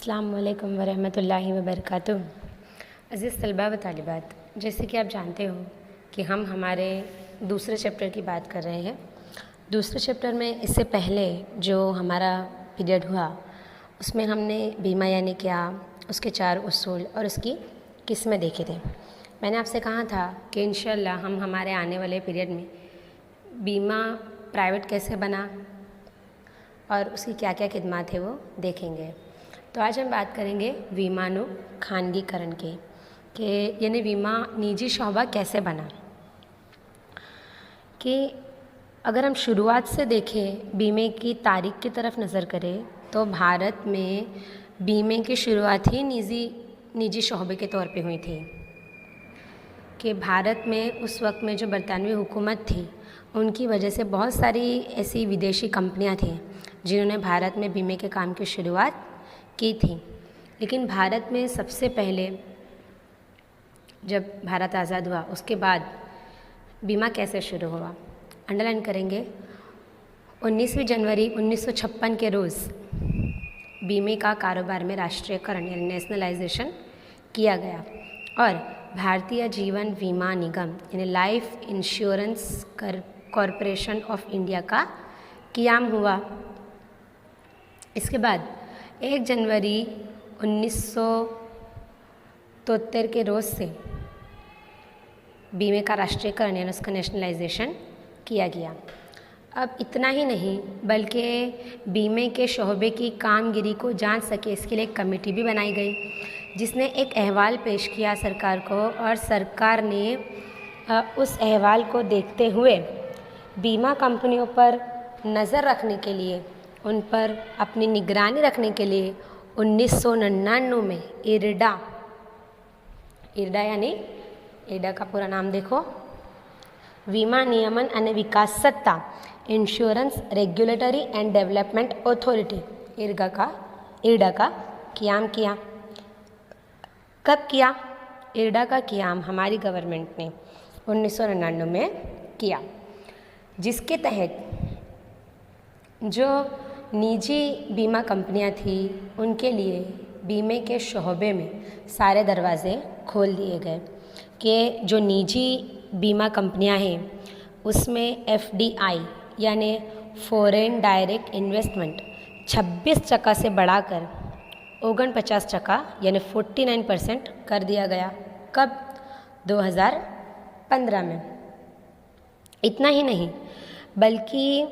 अस्सलाम वालेकुम वरहमतुल्लाहि वबरकातुह। अज़ीज़ तलबा व तालिबात, जैसे कि आप जानते हो कि हम हमारे दूसरे चैप्टर की बात कर रहे हैं। दूसरे चैप्टर में इससे पहले जो हमारा पीरियड हुआ उसमें हमने बीमा यानी क्या, उसके 4 उसूल और उसकी किस्में देखे थे। मैंने आपसे कहा था कि इंशाअल्लाह हम हमारे आने वाले पीरियड में बीमा प्राइवेट कैसे बना और उसकी क्या क्या खिदमत है वो देखेंगे। तो आज हम बात करेंगे वीमानु खानगीकरण के कि यानी बीमा निजी शोबा कैसे बना। कि अगर हम शुरुआत से देखें, बीमे की तारीख की तरफ नज़र करें तो भारत में बीमे की शुरुआत ही निजी शोबे के तौर पे हुई थी। कि भारत में उस वक्त में जो बरतानवी हुकूमत थी उनकी वजह से बहुत सारी ऐसी विदेशी कंपनियां थी जिन्होंने भारत में बीमे के काम की शुरुआत की थी। लेकिन भारत में सबसे पहले जब भारत आज़ाद हुआ उसके बाद बीमा कैसे शुरू हुआ, अंडरलाइन करेंगे। 19वीं जनवरी 1956 के रोज़ बीमे का कारोबार में राष्ट्रीयकरण यानी नेशनलाइजेशन किया गया और भारतीय जीवन बीमा निगम यानी life insurance corporation of India का क़याम हुआ। इसके बाद 1 जनवरी 1973 के रोज़ से बीमे का राष्ट्रीयकरण यानी उसका नेशनलाइजेशन किया गया। अब इतना ही नहीं बल्कि बीमे के शोबे की कामगिरी को जांच सके इसके लिए एक कमेटी भी बनाई गई जिसने एक अहवाल पेश किया सरकार को और सरकार ने उस अहवाल को देखते हुए बीमा कंपनियों पर नज़र रखने के लिए, उन पर अपनी निगरानी रखने के लिए 1999 में इरडा यानी इरडा का पूरा नाम देखो, वीमा नियमन અને विकास सत्ता insurance regulatory and development authority IRDA का क़याम किया। कब किया? इरडा का क़याम हमारी गवर्नमेंट ने 1999 में किया, जिसके तहत जो निजी बीमा कंपनियां थी उनके लिए बीमे के शोबे में सारे दरवाज़े खोल दिए गए। कि जो निजी बीमा कंपनियां हैं उसमें FDI यानी फॉरेन डायरेक्ट इन्वेस्टमेंट 26% से बढ़ाकर 49% यानी 49% कर दिया गया। कब? 2015 में। इतना ही नहीं बल्कि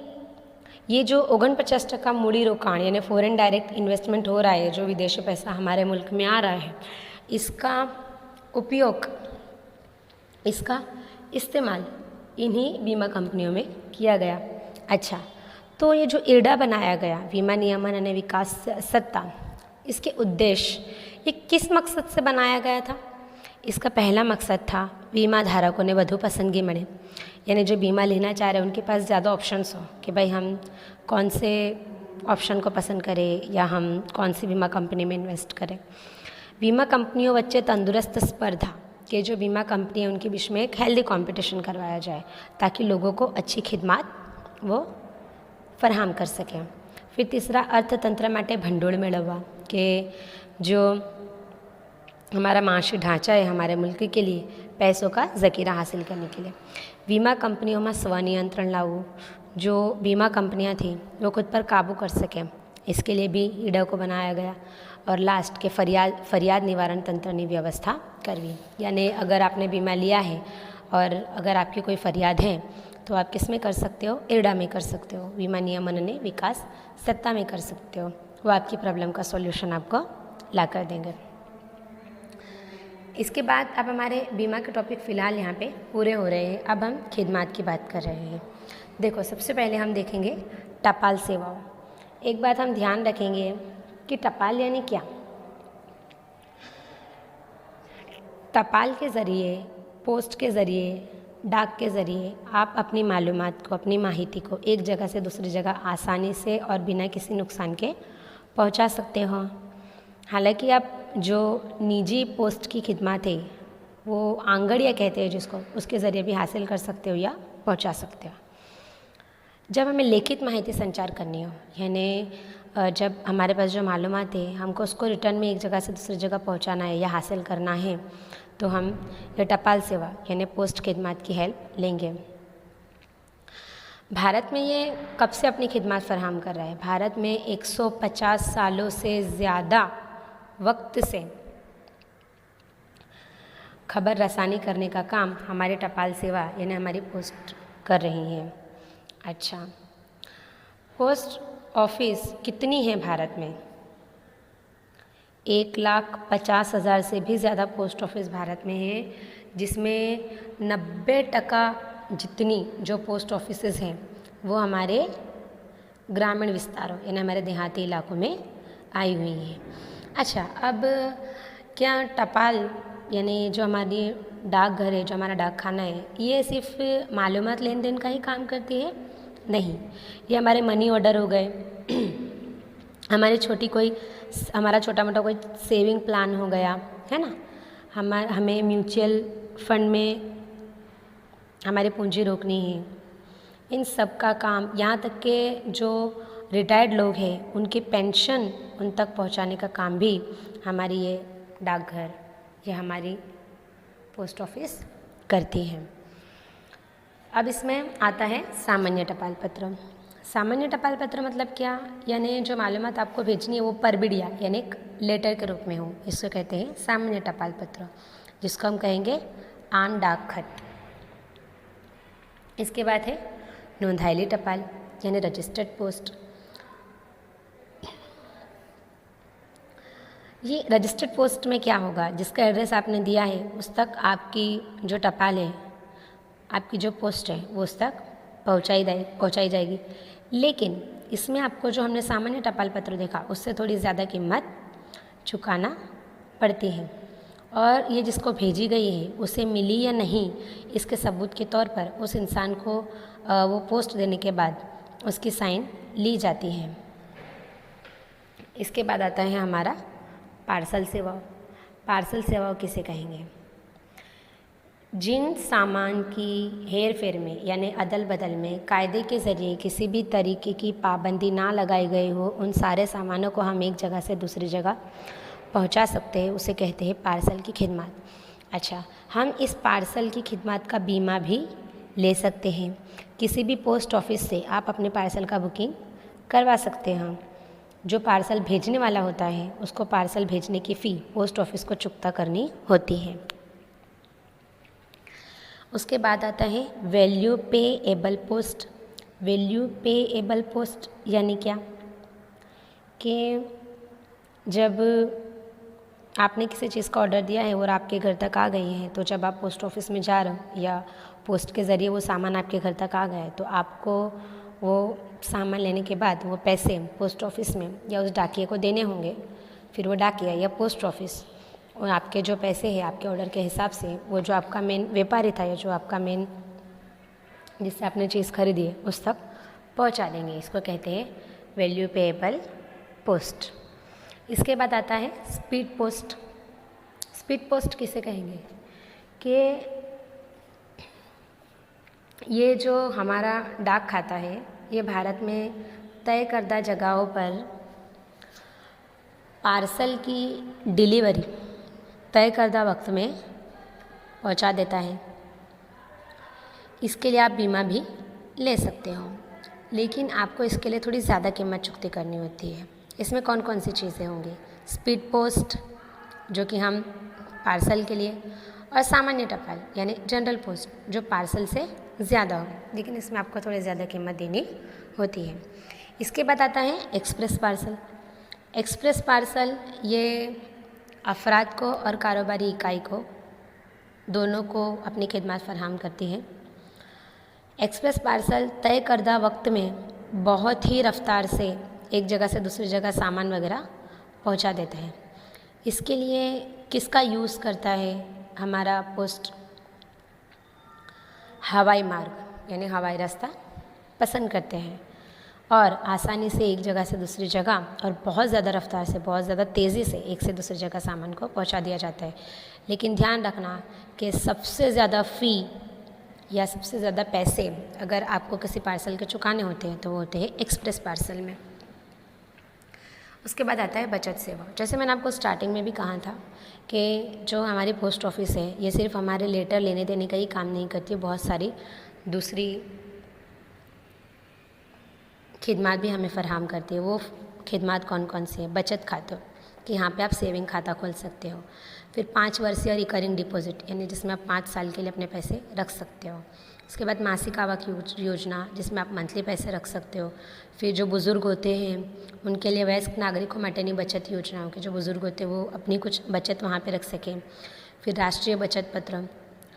ये जो 49% मूड़ी रोकाण यानी फॉरेन डायरेक्ट इन्वेस्टमेंट हो रहा है, जो विदेशी पैसा हमारे मुल्क में आ रहा है, इसका उपयोग, इसका इस्तेमाल इन्हीं बीमा कंपनियों में किया गया। अच्छा, तो ये जो इरडा बनाया गया वीमा नियमन અને विकास सत्ता, इसके उद्देश्य ये किस मकसद से बनाया गया था? इसका पहला मकसद था बीमा धारकों ने વધુ पसंदगी મળે, यानी जो बीमा लेना चाह रहे हैं उनके पास ज़्यादा ऑप्शंस हो कि भाई हम कौन से ऑप्शन को पसंद करें या हम कौन सी बीमा कंपनी में इन्वेस्ट करें। बीमा कंपनियों वच्चे तंदुरुस्त स्पर्धा के जो बीमा कंपनी है उनके बीच में एक हेल्दी कंपटीशन करवाया जाए ताकि लोगों को अच्छी खिदमत वो फराहम कर सकें। फिर तीसरा अर्थतंत्र માટે ભંડોળ મેળવવા કે जो हमारा माशी ढांचा है हमारे मुल्क के लिए पैसों का ज़ख़ीरा हासिल करने के लिए बीमा कंपनियों में स्वनियंत्रण लाऊं, जो बीमा कंपनियां थी वो खुद पर काबू कर सकें, इसके लिए भी इरडा को बनाया गया। और लास्ट के फरियाद निवारण तंत्रनी व्यवस्था करवी, यानी अगर आपने बीमा लिया है और अगर आपकी कोई फरियाद है तो आप किस में कर सकते हो? इरडा में कर सकते हो, बीमा नियमन અને विकास सत्ता में कर सकते हो। वो आपकी प्रॉब्लम का सॉल्यूशन आपको ला कर देंगे। इसके बाद अब हमारे बीमा के टॉपिक फ़िलहाल यहाँ पे पूरे हो रहे हैं। अब हम खिदमत की बात कर रहे हैं। देखो, सबसे पहले हम देखेंगे टपाल सेवाओं। एक बात हम ध्यान रखेंगे कि टपाल यानी क्या? टपाल के ज़रिए, पोस्ट के ज़रिए, डाक के ज़रिए आप अपनी मालूमात को, अपनी माहिती को एक जगह से दूसरी जगह आसानी से और बिना किसी नुकसान के पहुंचा सकते हो। हालांकि आप जो निजी पोस्ट की खिदमत है वो आंगड़िया कहते हैं जिसको, उसके ज़रिए भी हासिल कर सकते हो या पहुंचा सकते हो। जब हमें लिखित माहिती संचार करनी हो यानी जब हमारे पास जो मालूमात है हमको उसको रिटर्न में एक जगह से दूसरी जगह पहुंचाना है या हासिल करना है, तो हम ये टपाल सेवा यानी पोस्ट खिदमत की हेल्प लेंगे। भारत में ये कब से अपनी खिदमत फराहम कर रहा है? भारत में 150 सालों से ज़्यादा वक्त से खबर रसानी करने का काम हमारे टपाल सेवा यानी हमारी पोस्ट कर रही है। अच्छा, पोस्ट ऑफिस कितनी है भारत में? 1,50,000 से भी ज़्यादा पोस्ट ऑफिस भारत में है, जिसमें 90% जितनी जो पोस्ट ऑफिसेज़ हैं वो हमारे ग्रामीण विस्तारों यानी हमारे देहाती इलाकों में आई हुई है। अच्छा, अब क्या टपाल यानी जो हमारी डाकघर है, जो हमारा डाक खाना है, ये सिर्फ मालूमात लेन देन का ही काम करती है? नहीं, ये हमारे मनी ऑर्डर हो गए हमारा छोटा मोटा कोई सेविंग प्लान हो गया है ना, हमें म्यूचुअल फंड में हमारी पूंजी रोकनी है, इन सब का काम, यहाँ तक के जो रिटायर्ड लोग हैं उनकी पेंशन उन तक पहुँचाने का काम भी हमारी ये डाकघर या हमारी पोस्ट ऑफिस करती है। अब इसमें आता है सामान्य टपाल पत्र। सामान्य टपाल पत्र मतलब क्या? यानी जो मालूमात आपको भेजनी है वो परबिडिया यानी एक लेटर के रूप में हो, इसको कहते हैं सामान्य टपाल पत्र, जिसको हम कहेंगे आम डाक खत। इसके बाद है नोंधायली टपाल यानी रजिस्टर्ड पोस्ट। ये रजिस्टर्ड पोस्ट में क्या होगा? जिसका एड्रेस आपने दिया है उस तक आपकी जो टपाल है, आपकी जो पोस्ट है वो उस तक पहुंचाई जाएगी। लेकिन इसमें आपको जो हमने सामान्य टपाल पत्र देखा उससे थोड़ी ज़्यादा कीमत चुकाना पड़ती है, और ये जिसको भेजी गई है उसे मिली या नहीं इसके सबूत के तौर पर उस इंसान को वो पोस्ट देने के बाद उसकी साइन ली जाती है। इसके बाद आता है हमारा पार्सल सेवा। पार्सल सेवाओं किसे कहेंगे? जिन सामान की हेर फेर में यानी अदल बदल में कायदे के ज़रिए किसी भी तरीके की पाबंदी ना लगाई गई हो, उन सारे सामानों को हम एक जगह से दूसरी जगह पहुंचा सकते हैं, उसे कहते हैं पार्सल की खिदमत। अच्छा, हम इस पार्सल की खिदमत का बीमा भी ले सकते हैं। किसी भी पोस्ट ऑफिस से आप अपने पार्सल का बुकिंग करवा सकते हैं। जो पार्सल भेजने वाला होता है उसको पार्सल भेजने की फ़ी पोस्ट ऑफिस को चुकता करनी होती है। उसके बाद आता है वैल्यू पे एबल पोस्ट। वैल्यू पे एबल पोस्ट यानी क्या? कि जब आपने किसी चीज़ का ऑर्डर दिया है और आपके घर तक आ गई है, तो जब आप पोस्ट ऑफिस में जा रहे हो या पोस्ट के ज़रिए वो सामान आपके घर तक आ गया है, तो आपको वो सामान लेने के बाद वो पैसे पोस्ट ऑफिस में या उस डाकिए को देने होंगे। फिर वो डाकिया या पोस्ट ऑफिस और आपके जो पैसे हैं आपके ऑर्डर के हिसाब से वो जो आपका मेन व्यापारी था या जो आपका मेन जिससे आपने चीज़ खरीदी है उस तक पहुंचा देंगे। इसको कहते हैं वैल्यू पेएबल पोस्ट। इसके बाद आता है स्पीड पोस्ट। स्पीड पोस्ट किसे कहेंगे? कि ये जो हमारा डाक खाता है ये भारत में तय करदा जगहों पर पार्सल की डिलीवरी तय करदा वक्त में पहुंचा देता है। इसके लिए आप बीमा भी ले सकते हो, लेकिन आपको इसके लिए थोड़ी ज़्यादा कीमत चुकती करनी होती है। इसमें कौन कौन सी चीज़ें होंगी? स्पीड पोस्ट जो कि हम पार्सल के लिए, और सामान्य टपाल यानी जनरल पोस्ट जो पार्सल से ज़्यादा हो, लेकिन इसमें आपको थोड़ी ज़्यादा कीमत देनी होती है। इसके बाद आता है एक्सप्रेस पार्सल। एक्सप्रेस पार्सल ये अफराद को और कारोबारी इकाई को दोनों को अपनी खिदमत फराहम करती है। एक्सप्रेस पार्सल तय करदा वक्त में बहुत ही रफ्तार से एक जगह से दूसरी जगह सामान वगैरह पहुंचा देता है। इसके लिए किसका यूज़ करता है हमारा पोस्ट? हवाई मार्ग यानी हवाई रास्ता पसंद करते हैं और आसानी से एक जगह से दूसरी जगह और बहुत ज़्यादा रफ्तार से, बहुत ज़्यादा तेज़ी से एक से दूसरी जगह सामान को पहुंचा दिया जाता है। लेकिन ध्यान रखना कि सबसे ज़्यादा फ़ी या सबसे ज़्यादा पैसे अगर आपको किसी पार्सल के चुकाने होते हैं तो वो होते हैं एक्सप्रेस पार्सल में। उसके बाद आता है बचत सेवा। जैसे मैंने आपको स्टार्टिंग में भी कहा था कि जो हमारी पोस्ट ऑफिस है ये सिर्फ हमारे लेटर लेने देने का ही काम नहीं करती, बहुत सारी दूसरी खिदमत भी हमें फ़राहम करती है। वो खिदमत कौन कौन सी है? बचत खाते कि यहाँ पे आप सेविंग खाता खोल सकते हो। फिर 5 वर्षीय रिकरिंग डिपॉजिट यानी जिसमें आप 5 साल के लिए अपने पैसे रख सकते हो। उसके बाद मासिक आवक योजना जिसमें आप मंथली पैसे रख सकते हो। फिर जो बुज़ुर्ग होते हैं उनके लिए वयस्क नागरिकों माटेनी बचत योजनाओं के जो बुज़ुर्ग होते हैं वो अपनी कुछ बचत वहाँ पे रख सकें। फिर राष्ट्रीय बचत पत्र,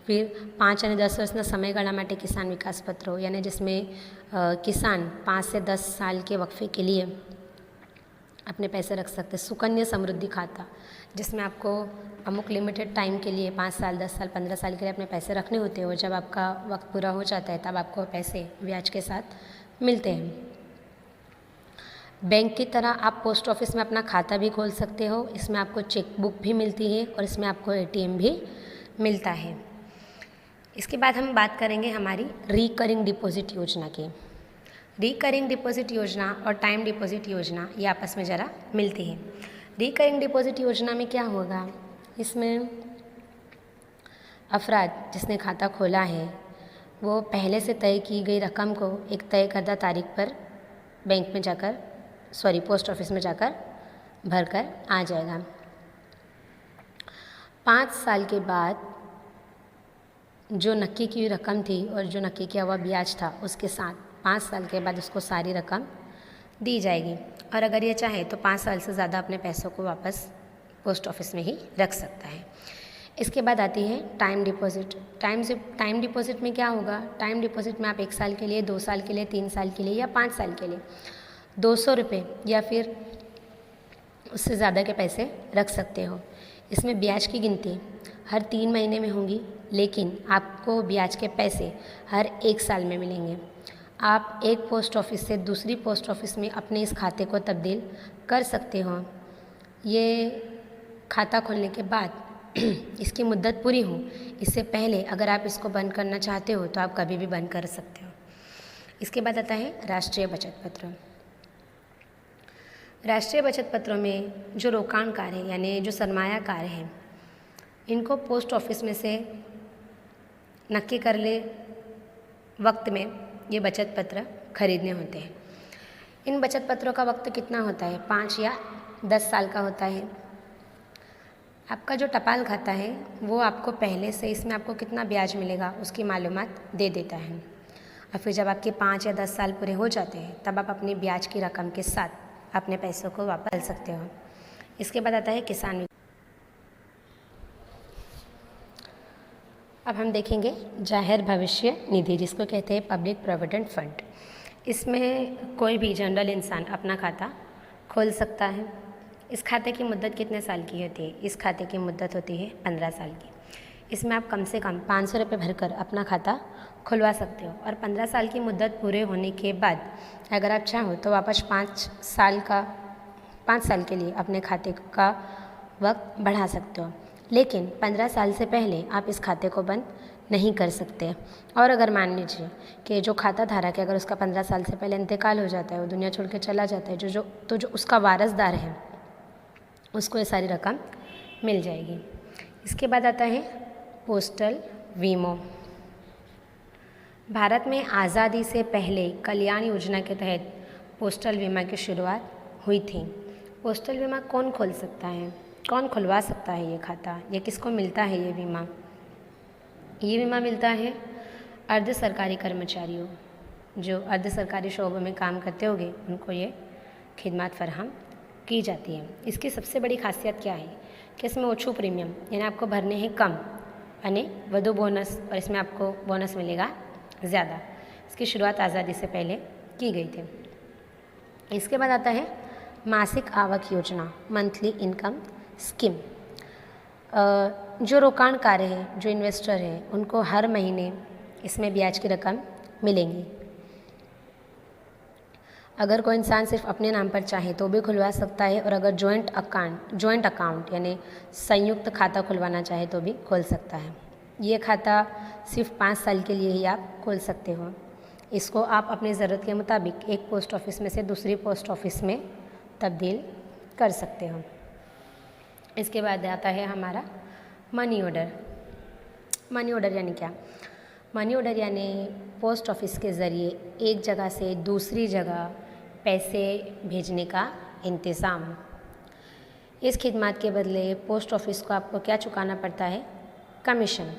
फिर 5 અને 10 વર્ષના સમયગાળા માટે કિસાન વિકાસ પત્રો यानी जिसमें किसान 5 से 10 साल के वक्फे के लिए अपने पैसे रख सकते हैं। सुकन्या समृद्धि खाता जिसमें आपको अमुक लिमिटेड टाइम के लिए 5 साल 10 साल 15 साल के लिए अपने पैसे रखने होते हैं और जब आपका वक्त पूरा हो जाता है तब आपको पैसे ब्याज के साथ मिलते हैं। बैंक की तरह आप पोस्ट ऑफिस में अपना खाता भी खोल सकते हो। इसमें आपको चेक बुक भी मिलती है और इसमें आपको ATM भी मिलता है। इसके बाद हम बात करेंगे हमारी रिकरिंग डिपॉजिट योजना की। रिकरिंग डिपॉजिट योजना और टाइम डिपॉजिट योजना ये आपस में ज़रा मिलती है। रिकरिंग डिपॉजिट योजना में क्या होगा? इसमें अफराद जिसने खाता खोला है वो पहले से तय की गई रकम को एक तय करदा तारीख पर बैंक में जाकर पोस्ट ऑफिस में जाकर भरकर आ जाएगा। 5 साल के बाद जो नक्की की रकम थी और जो नक्की किया हुआ ब्याज था उसके साथ 5 साल के बाद उसको सारी रकम दी जाएगी और अगर ये चाहे तो 5 साल से ज़्यादा अपने पैसों को वापस पोस्ट ऑफिस में ही रख सकता है। इसके बाद आती है टाइम डिपॉजिट। टाइम डिपॉजिट में क्या होगा? टाइम डिपॉजिट में आप 1 साल के लिए, 2 साल के लिए, 3 साल के लिए या 5 साल के लिए 200 रुपये या फिर उससे ज़्यादा के पैसे रख सकते हो। इसमें ब्याज की गिनती हर 3 महीने में होंगी लेकिन आपको ब्याज के पैसे हर 1 साल में मिलेंगे। आप एक पोस्ट ऑफिस से दूसरी पोस्ट ऑफिस में अपने इस खाते को तब्दील कर सकते हो। ये खाता खोलने के बाद इसकी मुद्दत पूरी हो इससे पहले अगर आप इसको बंद करना चाहते हो तो आप कभी भी बंद कर सकते हो। इसके बाद आता है राष्ट्रीय बचत पत्र। राष्ट्रीय बचत पत्रों में जो रोकाणकार है यानी जो सरमायाकार है इनको पोस्ट ऑफिस में से नक्की कर ले वक्त में ये बचत पत्र खरीदने होते हैं। इन बचत पत्रों का वक्त कितना होता है? 5 या 10 साल का होता है। आपका जो टपाल खाता है वो आपको पहले से इसमें आपको कितना ब्याज मिलेगा उसकी मालूमात दे देता है और फिर जब आपके 5 या 10 साल पूरे हो जाते हैं तब आप अपनी ब्याज की रकम के साथ अपने पैसों को वापस ले सकते हो। इसके बाद आता है किसान। अब हम देखेंगे जाहिर भविष्य निधि जिसको कहते हैं पब्लिक प्रोविडेंट फंड। इसमें कोई भी जनरल इंसान अपना खाता खोल सकता है। इस खाते की मुद्दत कितने साल की होती है? इस खाते की मुद्दत होती है 15 साल की। इसमें आप कम से कम 500 रुपये भरकर अपना खाता खुलवा सकते हो और 15 साल की मुद्दत पूरे होने के बाद अगर आप चाहो तो वापस 5 साल के लिए अपने खाते का वक्त बढ़ा सकते हो। लेकिन 15 साल से पहले आप इस खाते को बंद नहीं कर सकते। और अगर मान लीजिए कि जो खाता धारक है अगर उसका 15 साल से पहले इंतकाल हो जाता है, वो दुनिया छोड़ के चला जाता है, जो उसका वारसदार है उसको ये सारी रकम मिल जाएगी। इसके बाद आता है पोस्टल वीमो। भारत में आज़ादी से पहले कल्याण योजना के तहत पोस्टल बीमा की शुरुआत हुई थी। पोस्टल बीमा कौन खोल सकता है? कौन खुलवा सकता है ये खाता? ये किसको मिलता है ये बीमा? ये बीमा मिलता है अर्ध सरकारी कर्मचारियों, जो अर्ध सरकारी शोबों में काम करते होंगे उनको ये खिदमत फराहम की जाती है। इसकी सबसे बड़ी खासियत क्या है कि इसमें ओछू प्रीमियम यानी आपको भरने हैं कम यानी वधु बोनस और इसमें आपको बोनस मिलेगा ज़्यादा। इसकी शुरुआत आज़ादी से पहले की गई थी। इसके बाद आता है मासिक आवक योजना, मंथली इनकम स्कीम। जो रोकाणकार है, जो इन्वेस्टर है, उनको हर महीने इसमें ब्याज की रकम मिलेंगी। अगर कोई इंसान सिर्फ अपने नाम पर चाहे तो भी खुलवा सकता है और अगर जॉइंट अकाउंट यानी संयुक्त खाता खुलवाना चाहे तो भी खोल सकता है। ये खाता सिर्फ 5 साल के लिए ही आप खोल सकते हो। इसको आप अपनी ज़रूरत के मुताबिक एक पोस्ट ऑफिस में से दूसरी पोस्ट ऑफिस में तब्दील कर सकते हो। इसके बाद आता है हमारा मनी ऑर्डर। मनी ऑर्डर यानी क्या? मनी ऑर्डर यानी पोस्ट ऑफिस के ज़रिए एक जगह से दूसरी जगह पैसे भेजने का इंतज़ाम। इस खिदमत के बदले पोस्ट ऑफिस को आपको क्या चुकाना पड़ता है? कमीशन।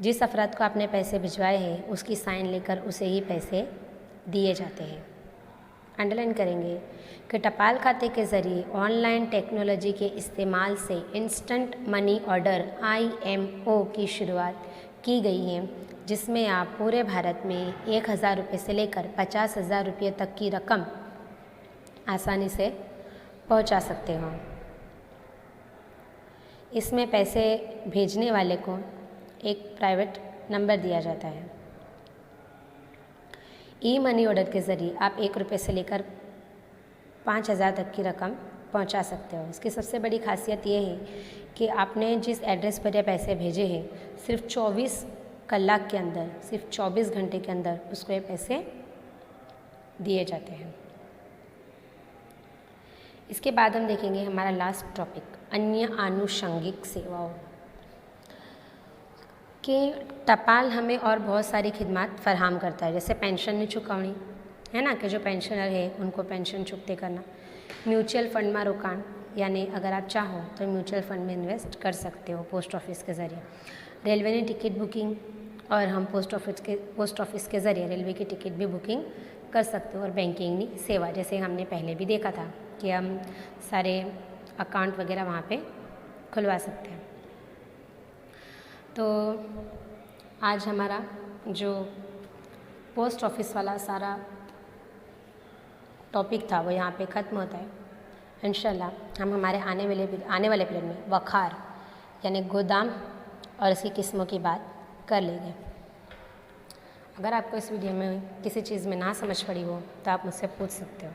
जिस अफराद को आपने पैसे भिजवाए हैं उसकी साइन लेकर उसे ही पैसे दिए जाते हैं। अंडरलाइन करेंगे कि टपाल खाते के ज़रिए ऑनलाइन टेक्नोलॉजी के इस्तेमाल से इंस्टेंट मनी ऑर्डर IMO की शुरुआत की गई है, जिसमें आप पूरे भारत में 1000 रुपये से लेकर 50,000 रुपये तक की रकम आसानी से पहुंचा सकते हो। इसमें पैसे भेजने वाले को एक प्राइवेट नंबर दिया जाता है। ई मनी ऑर्डर के ज़रिए आप 1 रुपये से लेकर 5000 तक की रकम पहुंचा सकते हो। इसकी सबसे बड़ी खासियत ये है कि आपने जिस एड्रेस पर ये पैसे भेजे हैं सिर्फ 24 कलाक के अंदर, सिर्फ 24 घंटे के अंदर उसको ये पैसे दिए जाते हैं। इसके बाद हम देखेंगे हमारा लास्ट टॉपिक, अन्य आनुषंगिक सेवाओं। कि टपाल हमें और बहुत सारी खिदमत फराहम करता है, जैसे पेंशन में चुकवनी है ना, कि जो पेंशनर है उनको पेंशन चुकते करना। म्यूचुअल फंड में रोकाण, यानी अगर आप चाहो तो म्यूचुअल फंड में इन्वेस्ट कर सकते हो पोस्ट ऑफिस के ज़रिए। रेलवे ने टिकट बुकिंग, और हम पोस्ट ऑफिस के ज़रिए रेलवे की टिकट भी बुकिंग कर सकते हो। और बैंकिंग सेवा, जैसे हमने पहले भी देखा था कि हम सारे अकाउंट वगैरह वहाँ पे खुलवा सकते हैं। तो आज हमारा जो पोस्ट ऑफिस वाला सारा टॉपिक था वो यहाँ पे ख़त्म होता है। इंशाल्लाह हम हमारे आने वाले पीरियड में वखार यानी गोदाम और इसकी किस्मों की बात कर लेंगे। अगर आपको इस वीडियो में किसी चीज़ में ना समझ पड़ी हो तो आप मुझसे पूछ सकते हो।